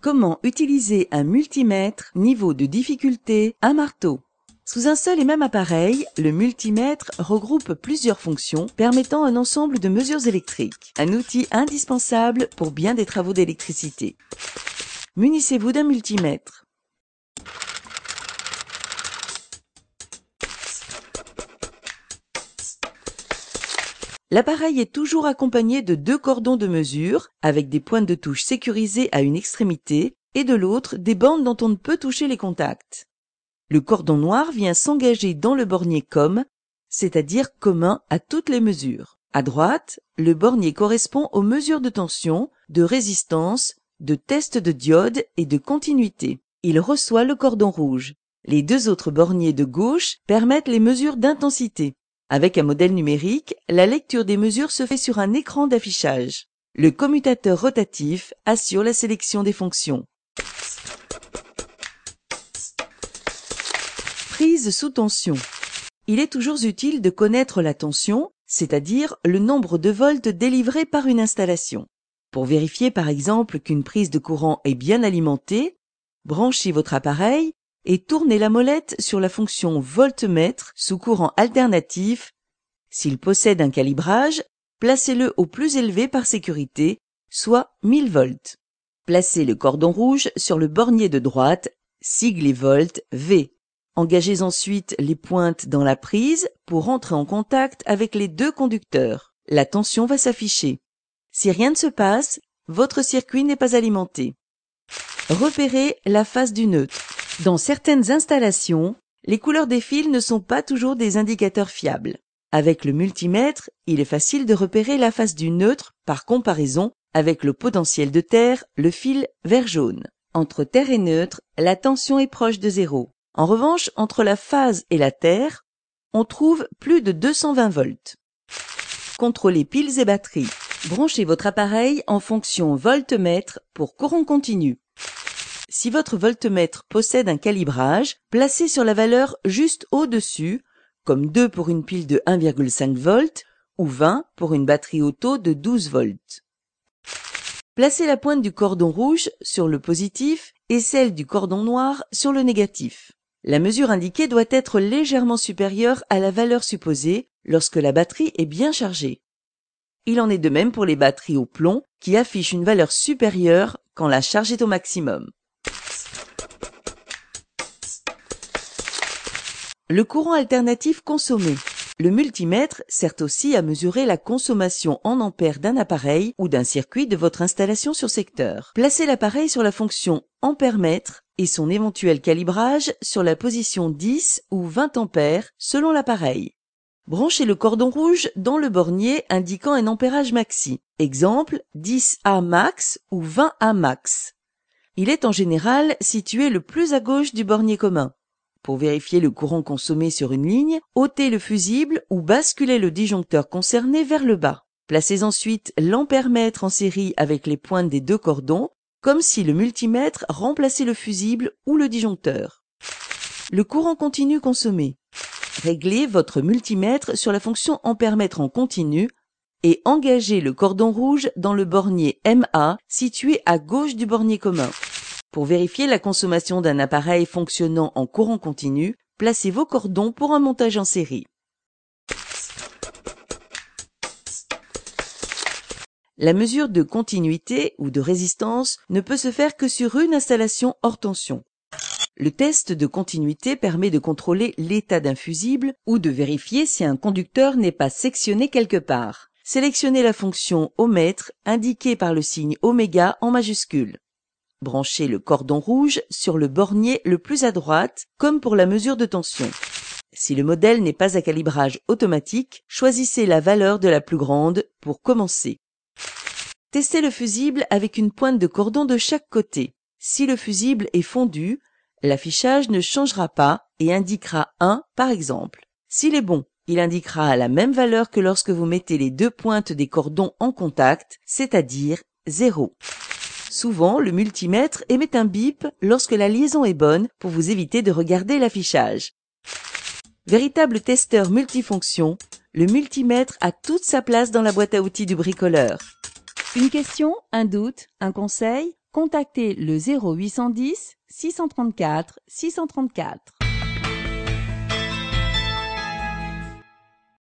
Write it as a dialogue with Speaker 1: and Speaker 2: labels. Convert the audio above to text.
Speaker 1: Comment utiliser un multimètre niveau de difficulté à marteau? Sous un seul et même appareil, le multimètre regroupe plusieurs fonctions permettant un ensemble de mesures électriques, un outil indispensable pour bien des travaux d'électricité. Munissez-vous d'un multimètre. L'appareil est toujours accompagné de 2 cordons de mesure, avec des pointes de touche sécurisées à une extrémité, et de l'autre, des bandes dont on ne peut toucher les contacts. Le cordon noir vient s'engager dans le bornier COM, c'est-à-dire commun à toutes les mesures. À droite, le bornier correspond aux mesures de tension, de résistance, de test de diode et de continuité. Il reçoit le cordon rouge. Les 2 autres borniers de gauche permettent les mesures d'intensité. Avec un modèle numérique, la lecture des mesures se fait sur un écran d'affichage. Le commutateur rotatif assure la sélection des fonctions. Prise sous tension. Il est toujours utile de connaître la tension, c'est-à-dire le nombre de volts délivrés par une installation. Pour vérifier par exemple qu'une prise de courant est bien alimentée, branchez votre appareil et tournez la molette sur la fonction voltmètre sous courant alternatif. S'il possède un calibrage, placez-le au plus élevé par sécurité, soit 1000 volts. Placez le cordon rouge sur le bornier de droite, sigle et volt V. Engagez ensuite les pointes dans la prise pour entrer en contact avec les 2 conducteurs. La tension va s'afficher. Si rien ne se passe, votre circuit n'est pas alimenté. Repérez la phase du neutre. Dans certaines installations, les couleurs des fils ne sont pas toujours des indicateurs fiables. Avec le multimètre, il est facile de repérer la phase du neutre par comparaison avec le potentiel de terre, le fil vert jaune. Entre terre et neutre, la tension est proche de 0. En revanche, entre la phase et la terre, on trouve plus de 220 volts. Contrôlez piles et batteries. Branchez votre appareil en fonction voltmètre pour courant continu. Si votre voltmètre possède un calibrage, placez sur la valeur juste au-dessus, comme 2 pour une pile de 1,5 volts ou 20 pour une batterie auto de 12 volts. Placez la pointe du cordon rouge sur le positif et celle du cordon noir sur le négatif. La mesure indiquée doit être légèrement supérieure à la valeur supposée lorsque la batterie est bien chargée. Il en est de même pour les batteries au plomb qui affichent une valeur supérieure quand la charge est au maximum. Le courant alternatif consommé. Le multimètre sert aussi à mesurer la consommation en ampères d'un appareil ou d'un circuit de votre installation sur secteur. Placez l'appareil sur la fonction ampère-mètre et son éventuel calibrage sur la position 10 ou 20 ampères selon l'appareil. Branchez le cordon rouge dans le bornier indiquant un ampérage maxi. Exemple 10A max ou 20A max. Il est en général situé le plus à gauche du bornier commun. Pour vérifier le courant consommé sur une ligne, ôtez le fusible ou basculez le disjoncteur concerné vers le bas. Placez ensuite l'ampère-mètre en série avec les pointes des 2 cordons, comme si le multimètre remplaçait le fusible ou le disjoncteur. Le courant continu consommé. Réglez votre multimètre sur la fonction ampère-mètre en continu et engagez le cordon rouge dans le bornier MA situé à gauche du bornier commun. Pour vérifier la consommation d'un appareil fonctionnant en courant continu, placez vos cordons pour un montage en série. La mesure de continuité ou de résistance ne peut se faire que sur une installation hors tension. Le test de continuité permet de contrôler l'état d'un fusible ou de vérifier si un conducteur n'est pas sectionné quelque part. Sélectionnez la fonction ohmètre indiquée par le signe oméga en majuscule. Branchez le cordon rouge sur le bornier le plus à droite, comme pour la mesure de tension. Si le modèle n'est pas à calibrage automatique, choisissez la valeur de la plus grande pour commencer. Testez le fusible avec une pointe de cordon de chaque côté. Si le fusible est fondu, l'affichage ne changera pas et indiquera 1 par exemple. S'il est bon, il indiquera la même valeur que lorsque vous mettez les 2 pointes des cordons en contact, c'est-à-dire 0. Souvent, le multimètre émet un bip lorsque la liaison est bonne pour vous éviter de regarder l'affichage. Véritable testeur multifonction, le multimètre a toute sa place dans la boîte à outils du bricoleur. Une question, un doute, un conseil?
Speaker 2: contactez le 0810 634 634.